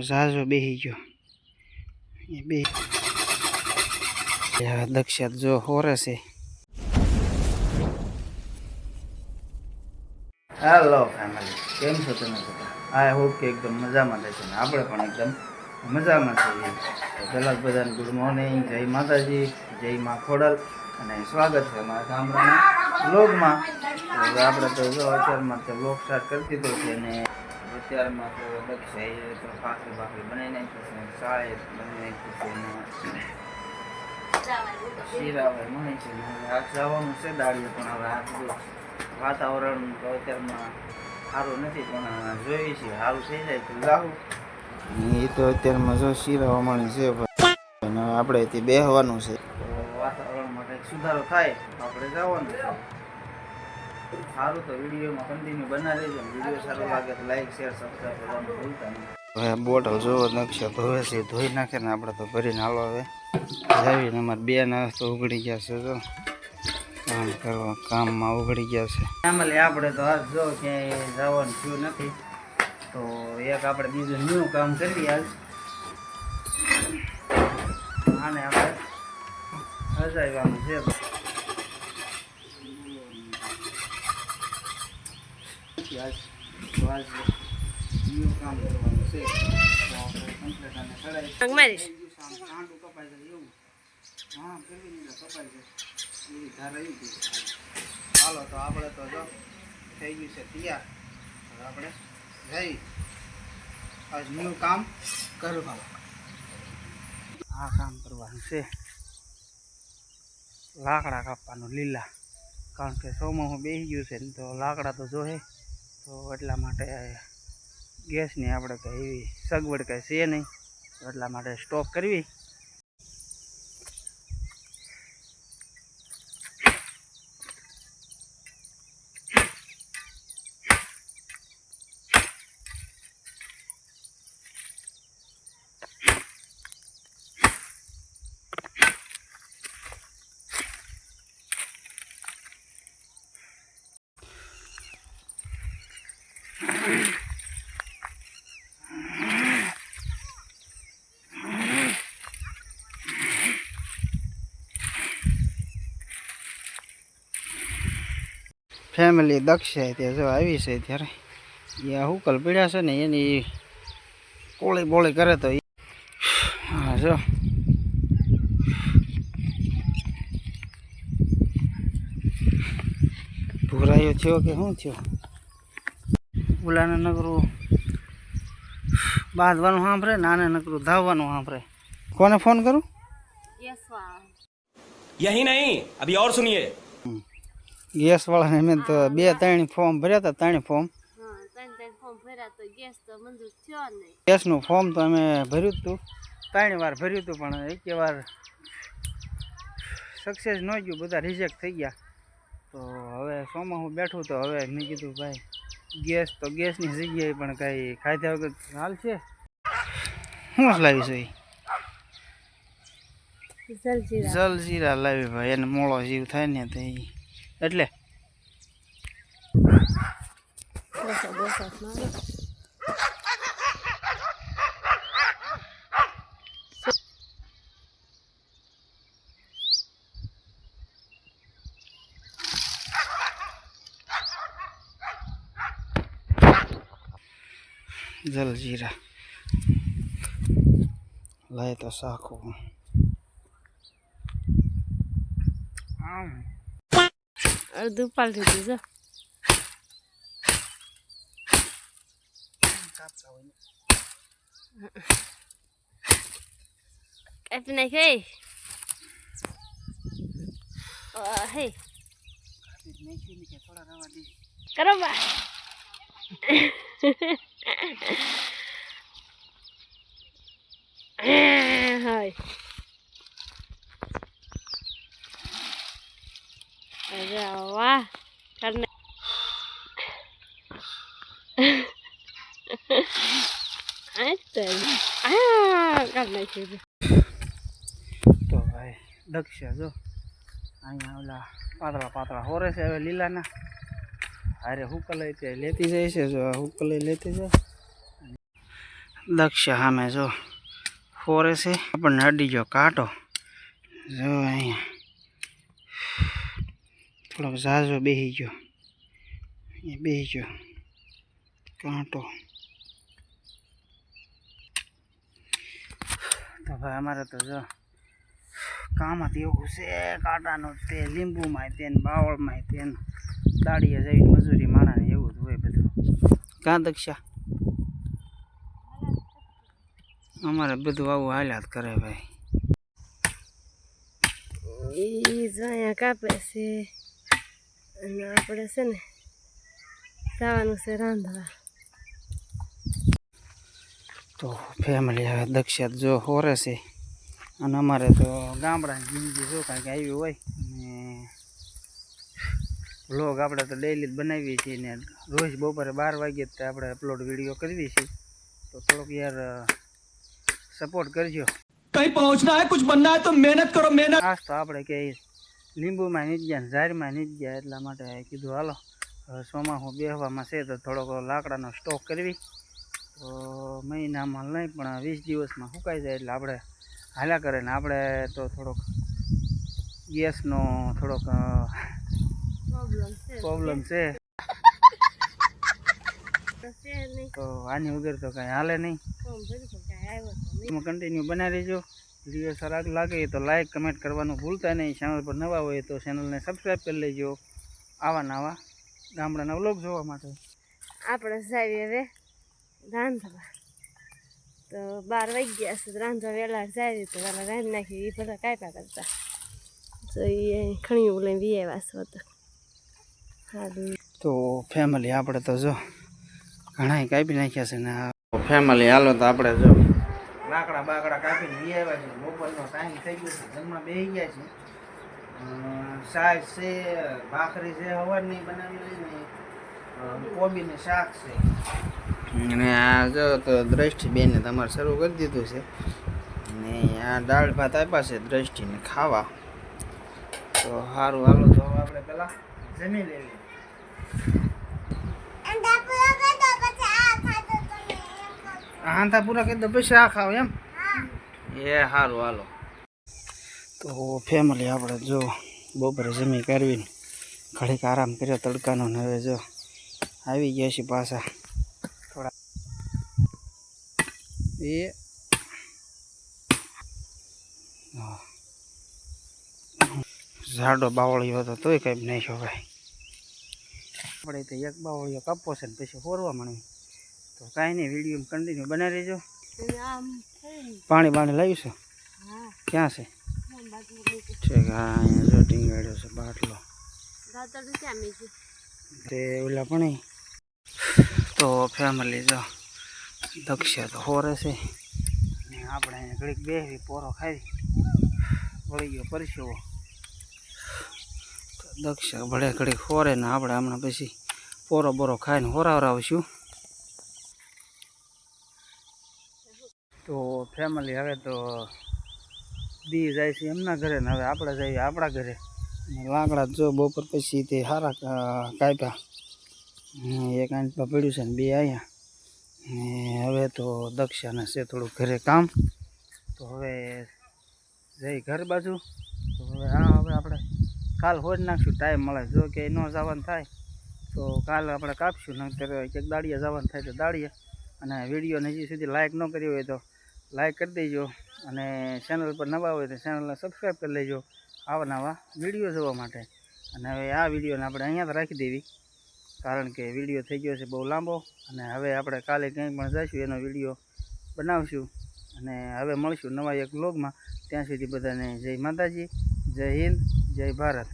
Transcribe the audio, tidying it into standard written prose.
ઝાઝો બેહી ગયો એ બે દક્ષિત જો હોરે છે. હેલો ફેમિલી, કેમ છો તમે બધા? આઈ હોપ કે એકદમ મજામાં રહેશે ને આપણે પણ એકદમ મજામાં છીએ. તો પહેલાં બધાને ગુડ મોર્નિંગ, જય માતાજી, જય મા ખોડલ અને સ્વાગત છે અમારા ગામડાના વ્લોગમાં. તો આપણે તો જો અત્યારમાં તો વ્લોગ સ્ટાર્ટ કરી દીધો છે ને અત્યારમાં તો દક્ષાએ તો ભાખરી બનાવી નાખી છે, ચાય બનાવી નાખી છે ને શીરા હવે મળે છે ને હવે આજ જવાનું છે દાડીએ, પણ હવે આ બધું વાતાવરણ તો અત્યારમાં સારું નથી, પણ જોઈએ છીએ સારું થઈ જાય તો જાવું. એ તો અત્યારમાં જો શીરા મળી છે અને આપણે ત્યાં બેસવાનું છે, તો વાતાવરણમાં કંઈક સુધારો થાય તો આપણે જવાનું છે. સારું તો વિડીયોમાં કન્ટિન્યુ બના રહેજો. વિડીયો સારો લાગે તો લાઈક શેર સબસ્ક્રાઈબ કરવાનું ભૂલતા નહીં. હવે બોટલ જોવો નકશા ધોવે છે, ધોઈ નાખે ને આપણે તો ભરીને હાલો હવે જાવીને. અમારે બે નાસ્તો ઉઘડી ગયા છે, જો કામ કરવા કામમાં ઉઘડી ગયા છે. ફેમિલી આપણે તો આજ જો ક્યાંય જવાનું થયું નથી, તો એક આપણે બીજું ન્યૂ કામ કરીએ આજ. આને આપણે સજાવવાનું છે. આજ ન્યૂ કામ કરવાનું છે, તો આપણે કમ્પ્લીટ આને સડાઈ કાંડું કપાઈ જાય એવું. હા પેલી નીંદર કપાઈ જાય એવી ધાર આવી ગઈ. હાલો તો આપણે તો જો થઈ ગયું છે તૈયાર. હવે આપણે જઈ આજ ન્યૂ કામ કરવા. આ કામ કરવાનું છે, લાકડા કાપવાનું લીલા, કારણ કે સોમાં બેસી ગયું છે ને તો લાકડા તો જોહે. તો એટલા માટે ગેસની આપણે કંઈ એવી સગવડ કંઈ છે નહીં, તો એટલા માટે સ્ટોપ કરવી. ફેમિલી દક્ષ ત્યાં જો આવી છે, ત્યારે એ હુકલ પીડ્યા છે ને એની કોળી બોળી કરે તો હા જો ભૂરાયો થયો કે શું થયો. ઓલાને નકરું બાંધવાનું સાંભળે, નાને નકરું ધાવવાનું સાંભળે. કોને ફોન કરું? यही नहीं अभी और सुनिए. ગેસ વાળાને મેં તો 2-3 ફોર્મ ભર્યા હતા, 3 ફોર્મ. ગેસનું ફોર્મ તો અમે ભર્યું હતું, 3 વાર ભર્યું હતું, પણ એક વાર સક્સેસ ન ગયું, બધા રિજેક્ટ થઈ ગયા. તો હવે સોમાં હું બેઠું તો હવે મેં કીધું ભાઈ ગેસ તો ગેસની જગ્યાએ પણ કાંઈ ખાધા વગર હાલ છે. શું લાવીશું? જલજીરા લાવી ભાઈ, એને મોળો જીવ થાય ને તો એટલે જલજીરા લાય તો શાખું. અડધું પાલટી દીધું. કાપી નાખ હે કરો બા. હાય અરે વાહ કરને તો ભાઈ દક્ષ જો અહીંયા ઓલા પાતળા પાતળા હોરે છે હવે લીલાના. અરે હુકલ તે લેતી જાય છે, જો હુકલ લેતી જાય. દક્ષ સામે જો ફોરે છે આપણને અડી ગયો કાંટો જો અહીંયા થોડોક ઝાઝો બેસી ગયો અહીંયા બેસી ગયો કાંટો તો ભાઈ અમારે તો જો કામથી એવું છે કાંટાનું તે લીંબુમાં તે બાવળમાં તે દાડીએ જઈ મજૂરી માણાને એવું જ હોય બધું કાં દક્ષા અમારે બધું આવું હાલ્યા જ કરે ભાઈ એ જો અહીંયા કાપે છે અને આપણે છે ને જવાનું છે રાંધવા. તો ફેમિલી હવે દક્ષિત જો હોરે છે અને અમારે તો ગામડાની જિંદગી જો કાંઈક આવી હોય અને વ્લોગ આપણે તો ડેઈલી જ બનાવીએ છીએ ને રોજ બપોરે 12 વાગ્યે જ આપણે અપલોડ વિડીયો કરવી છે તો થોડોક યાર સપોર્ટ કરજો. कहीं पहुंचना है कुछ बनना है तो मेहनत करो मेहनत. ખાસ તો આપણે કે લીંબુમાં નીચ ગયા ને ઝારમાં નીચ ગયા એટલા માટે કીધું હાલો ચોમાસું બેહવામાં છે તો થોડોક લાકડાનો સ્ટોક કરવી તો મહિનામાં નહીં પણ 20 દિવસમાં સુકાઈ જાય એટલે આપણે હાલ્યા કરે ને આપણે તો થોડોક ગેસનો થોડોક પ્રોબ્લેમ છે તો આની વગર તો કાંઈ હાલે નહીં. એમાં કન્ટિન્યુ બનાવી રહેજો. વિડીયો સારા લાગે તો લાઈક કમેન્ટ કરવાનું ભૂલતા નહીં. ચેનલ પર નવા હોય તો ચેનલને સબસ્ક્રાઈબ કરી લેજો આવા નવા ગામડાના વ્લોગ જોવા માટે. આપણે જઈએ હવે રાંધવા તો 12 વાગ્યા છે રાંધવા વહેલા જાય તો વહેલા રાંધી નાખી એ બધા કાપ્યા કરતા તો એ ખણીયું લઈને વી આવ્યા છે સારું. તો ફેમિલી આપણે તો જો ઘણા કાપી નાખ્યા છે ને ફેમિલી હાલો તો આપણે જો લાકડા બાકડા કાપીને વી આવ્યા છે. બપોરનો ટાઈમ થઈ ગયો છે જમવા બેસી ગયા છે. શાક છે ભાખરી છે હવારની બનાવેલી ને કોબીનું શાક છે અને આ જો તો દ્રષ્ટિબેને તમારે શરૂ કરી દીધું છે ને આ દાળ ભાત આપ્યા છે દ્રષ્ટિને ખાવા તો સારું હાલો તો આપણે પહેલાં જમી લેવી. હાંતા પૂરા કરી દો પછી આ ખાવ એમ એ સારું હાલો. તો ફેમિલી આપણે જો બપોરે જમી કરવીને ઘડીક આરામ કર્યો તડકાનો ને હવે જો આવી ગયા છે પાછા થોડા એ ઝાડો બાવળીઓ હતો તોય કંઈ નાખ્યો ભાઈ. આપણે તો એક બાવળીઓ કાપવો છે ને પછી ફોરવા માંડવી તો કાંઈ નહીં વિડીયો કન્ટિન્યુ બનાવી રહેજો. પાણી લાવ્યું છે ક્યાં છે ઠીક હા અહીંયા જો ટીંગાડ્યો છે બાટલો તે ઓલા પણ તો ફેમિલી જો દક્ષ તો હોરે છે ને આપણે અહીંયા ઘડીક બેસી પોરો ખાવી વળી ગયો પરસેવો દક્ષ ભલે ઘડીક હોરે ને આપણે હમણાં પછી પોરો બોરો ખાઈને હોરાવરાવશું. તો ફેમિલી હવે તો દી જાય છે એમના ઘરે ને હવે આપણે જઈએ આપણા ઘરે. લાકડા જો બપોર પછી તે સારા કાપ્યા એક આંટમાં પડ્યું છે ને બે આવ્યા ને હવે તો દક્ષાને છે થોડું ઘરે કામ તો હવે જઈ ઘર બાજુ. તો હવે હવે આપણે કાલ હોજ નાખશું ટાઈમ મળે જો કે ન જવાનું થાય તો કાલ આપણે કાપશું નહીંતર એક દાડિયા જવાનું થાય તો દાડિયા. અને વિડીયોને હજી સુધી લાઇક ન કરી હોય તો લાઈક કરી દેજો અને ચેનલ પર નવા હોય તો ચેનલને સબસ્ક્રાઈબ કરી લેજો આવા નવા વિડીયો જોવા માટે. અને હવે આ વિડીયોને આપણે અહીંયા તો રાખી દેવી કારણ કે વિડીયો થઈ ગયો છે બહુ લાંબો અને હવે આપણે કાલે ક્યાંય પણ જઈશું એનો વિડીયો બનાવશું અને હવે મળશું નવા એક વ્લોગમાં. ત્યાં સુધી બધાને જય માતાજી, જય હિન્દ, જય ભારત.